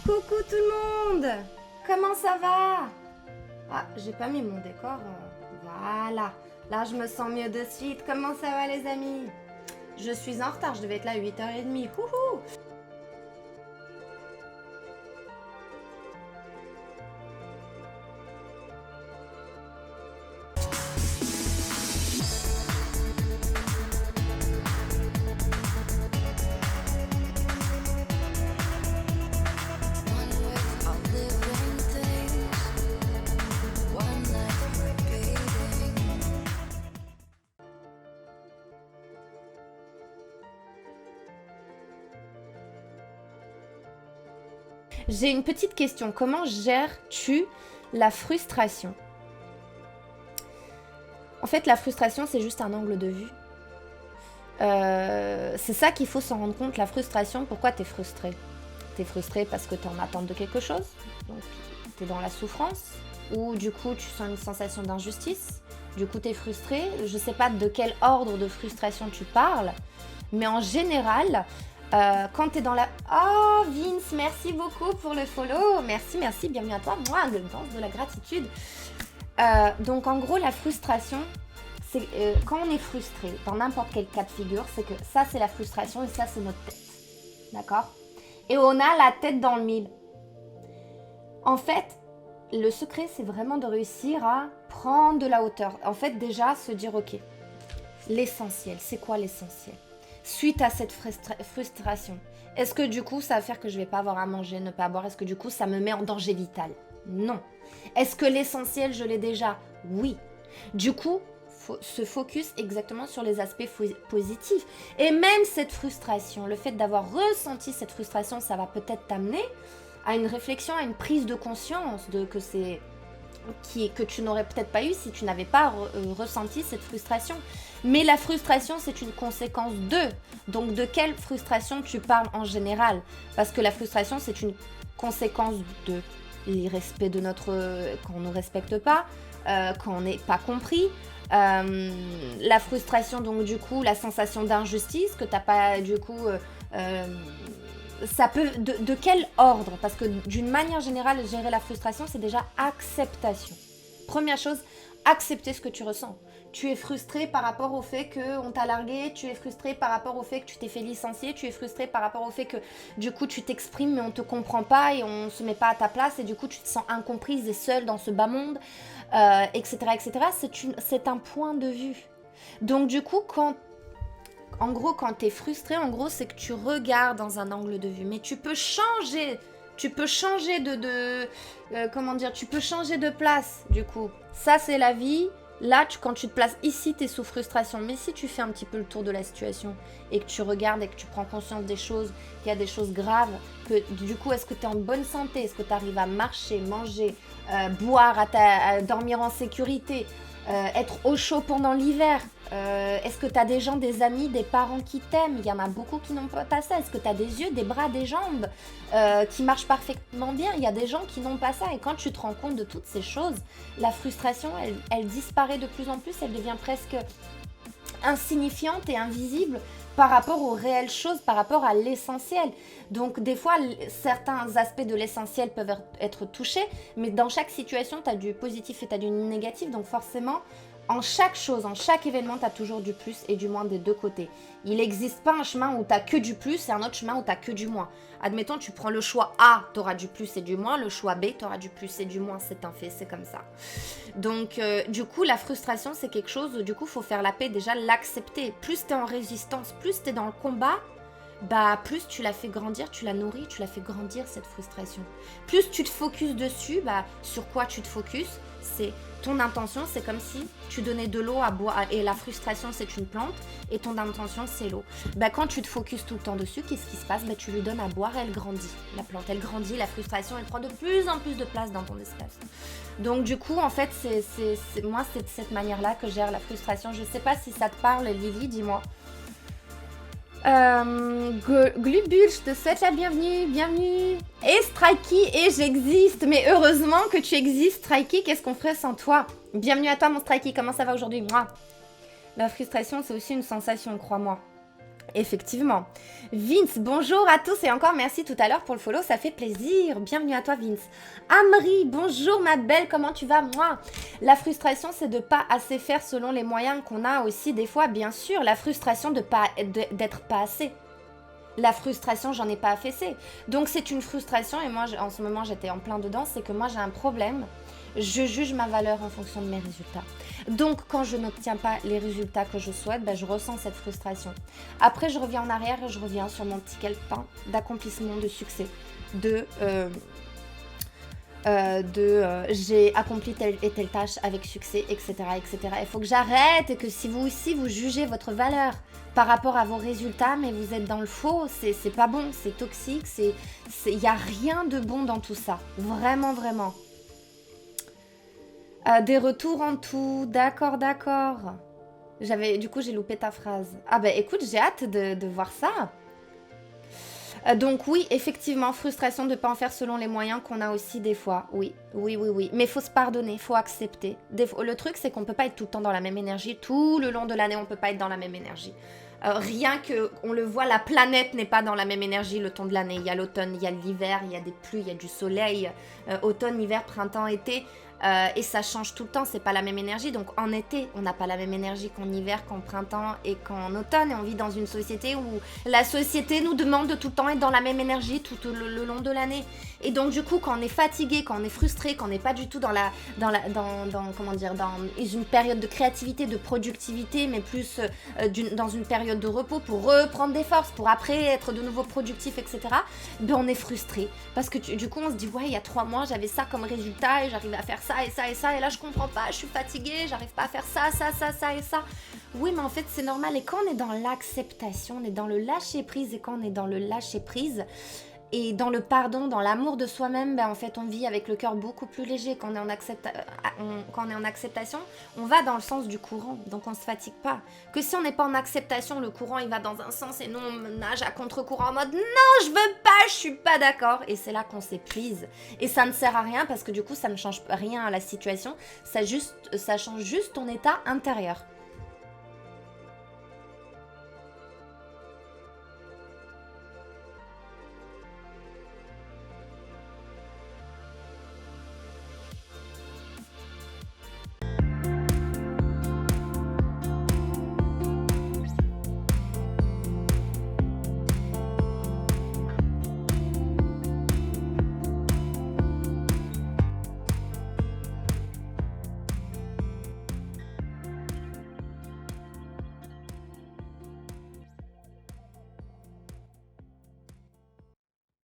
Coucou tout le monde! Comment ça va? Ah, j'ai pas mis mon décor. Voilà. Là, je me sens mieux de suite. Comment ça va les amis? Je suis en retard, je devais être là à 8h30. Coucou! J'ai une petite question. Comment gères-tu la frustration? En fait, la frustration, c'est juste un angle de vue. C'est ça qu'il faut s'en rendre compte, la frustration. Pourquoi tu es frustré? Tu es frustré parce que tu es en attente de quelque chose, donc tu es dans la souffrance, ou du coup tu sens une sensation d'injustice, du coup tu es frustré. Je sais pas de quel ordre de frustration tu parles, mais en général, quand tu es dans la... Oh Vince, merci beaucoup pour le follow, merci, bienvenue à toi, moi, le danse de la gratitude. Donc en gros, la frustration, c'est quand on est frustré, dans n'importe quel cas de figure, c'est que ça c'est la frustration et ça c'est notre tête, d'accord? Et on a la tête dans le mille. En fait, le secret c'est vraiment de réussir à prendre de la hauteur. En fait déjà se dire ok, l'essentiel, c'est quoi l'essentiel? Suite à cette frustration, est-ce que du coup ça va faire que je vais pas avoir à manger, ne pas boire? Est-ce que du coup ça me met en danger vital? Non. Est-ce que l'essentiel je l'ai déjà? Oui. Du coup, faut se focus exactement sur les aspects positifs. Et même cette frustration, le fait d'avoir ressenti cette frustration, ça va peut-être t'amener à une réflexion, à une prise de conscience de que c'est que tu n'aurais peut-être pas eu si tu n'avais pas ressenti cette frustration. Mais la frustration, c'est une conséquence de. Donc, de quelle frustration tu parles en général? Parce que la frustration, c'est une conséquence de l'irrespect de notre... quand on ne respecte pas, quand on n'est pas compris. La frustration, donc du coup, la sensation d'injustice que tu n'as pas, du coup... ça peut... De quel ordre? Parce que d'une manière générale, gérer la frustration, c'est déjà acceptation. Première chose, accepter ce que tu ressens. Tu es frustré par rapport au fait qu'on t'a largué, tu es frustré par rapport au fait que tu t'es fait licencier, tu es frustré par rapport au fait que du coup tu t'exprimes mais on te comprend pas et on se met pas à ta place et du coup tu te sens incomprise et seule dans ce bas monde, etc. C'est un point de vue. Donc du coup en gros, quand tu es frustré, en gros, c'est que tu regardes dans un angle de vue. Mais tu peux changer. Tu peux changer comment dire? Tu peux changer de place, du coup. Ça, c'est la vie. Là, quand tu te places ici, tu es sous frustration. Mais si tu fais un petit peu le tour de la situation et que tu regardes et que tu prends conscience des choses, qu'il y a des choses graves, que du coup, est-ce que tu es en bonne santé? Est-ce que tu arrives à marcher, manger, boire, à dormir en sécurité, être au chaud pendant l'hiver? Est-ce que tu as des gens, des amis, des parents qui t'aiment? Il y en a beaucoup qui n'ont pas ça. Est-ce que tu as des yeux, des bras, des jambes qui marchent parfaitement bien? Il y a des gens qui n'ont pas ça. Et quand tu te rends compte de toutes ces choses, la frustration, elle disparaît de plus en plus. Elle devient presque insignifiante et invisible par rapport aux réelles choses, par rapport à l'essentiel. Donc des fois, certains aspects de l'essentiel peuvent être touchés, mais dans chaque situation, tu as du positif et tu as du négatif. Donc forcément, en chaque chose, en chaque événement, tu as toujours du plus et du moins des deux côtés. Il n'existe pas un chemin où tu n'as que du plus et un autre chemin où tu n'as que du moins. Admettons, tu prends le choix A, tu auras du plus et du moins. Le choix B, tu auras du plus et du moins. C'est un fait, c'est comme ça. Donc, du coup, la frustration, c'est quelque chose, du coup, il faut faire la paix, déjà l'accepter. Plus tu es en résistance, plus tu es dans le combat, bah plus tu la fais grandir, tu la nourris, tu la fais grandir cette frustration. Plus tu te focuses dessus, bah sur quoi tu te focuses? C'est ton intention, c'est comme si tu donnais de l'eau à boire et la frustration c'est une plante et ton intention c'est l'eau. Bah quand tu te focuses tout le temps dessus, qu'est-ce qui se passe? Bah tu lui donnes à boire, elle grandit. La plante elle grandit, la frustration elle prend de plus en plus de place dans ton espace. Donc du coup en fait moi c'est de cette manière-là que je gère la frustration. Je sais pas si ça te parle Lily, dis-moi. Glubule, je te souhaite la bienvenue. Et Strikey, et j'existe, mais heureusement que tu existes, Strikey, qu'est-ce qu'on ferait sans toi? Bienvenue à toi mon Strikey, comment ça va aujourd'hui? Moi, la frustration c'est aussi une sensation, crois-moi. effectivement. Vince, bonjour à tous et encore merci tout à l'heure pour le follow, ça fait plaisir. Bienvenue à toi Vince. Amri, bonjour ma belle, comment tu vas? Moi, la frustration c'est de pas assez faire selon les moyens qu'on a aussi des fois, bien sûr. La frustration d'être pas assez. La frustration, j'en ai pas affaissé. Donc c'est une frustration et moi en ce moment j'étais en plein dedans, c'est que moi j'ai un problème. Je juge ma valeur en fonction de mes résultats. Donc quand je n'obtiens pas les résultats que je souhaite, ben, je ressens cette frustration. Après je reviens en arrière et je reviens sur mon petit calepin d'accomplissement, de succès, j'ai accompli telle et telle tâche avec succès, etc. etc. Il faut que j'arrête et que si vous aussi vous jugez votre valeur par rapport à vos résultats, mais vous êtes dans le faux, c'est pas bon, c'est toxique, il n'y a rien de bon dans tout ça. Vraiment, vraiment. Des retours en tout, d'accord. Du coup, j'ai loupé ta phrase. Ah bah écoute, j'ai hâte de voir ça. Donc oui, effectivement, frustration de ne pas en faire selon les moyens qu'on a aussi des fois. Oui. Mais il faut se pardonner, il faut accepter. Le truc, c'est qu'on ne peut pas être tout le temps dans la même énergie. Tout le long de l'année, on ne peut pas être dans la même énergie. Rien que, on le voit, la planète n'est pas dans la même énergie le temps de l'année. Il y a l'automne, il y a l'hiver, il y a des pluies, il y a du soleil. Automne, hiver, printemps, été. Et ça change tout le temps, c'est pas la même énergie. Donc en été, on n'a pas la même énergie qu'en hiver, qu'en printemps et qu'en automne. Et on vit dans une société où la société nous demande de tout le temps être dans la même énergie tout le long de l'année. Et donc du coup, quand on est fatigué, quand on est frustré, quand on n'est pas du tout dans une période de créativité, de productivité, mais plus dans une période de repos pour reprendre des forces, pour après être de nouveau productif, etc. Ben on est frustré parce que du coup on se dit ouais, il y a 3 mois j'avais ça comme résultat et j'arrivais à faire ça et ça et ça et là je comprends pas, je suis fatiguée, j'arrive pas à faire ça et ça. Oui, mais en fait c'est normal. Et quand on est dans l'acceptation, on est dans le lâcher prise, et quand on est dans le lâcher prise et dans le pardon, dans l'amour de soi-même, ben en fait on vit avec le cœur beaucoup plus léger. Quand on est en acceptation, on va dans le sens du courant, donc on se fatigue pas. Que si on n'est pas en acceptation, le courant il va dans un sens et nous on nage à contre-courant en mode non je veux pas, je suis pas d'accord, et c'est là qu'on s'épuise. Et ça ne sert à rien parce que du coup ça ne change rien à la situation, ça change juste ton état intérieur.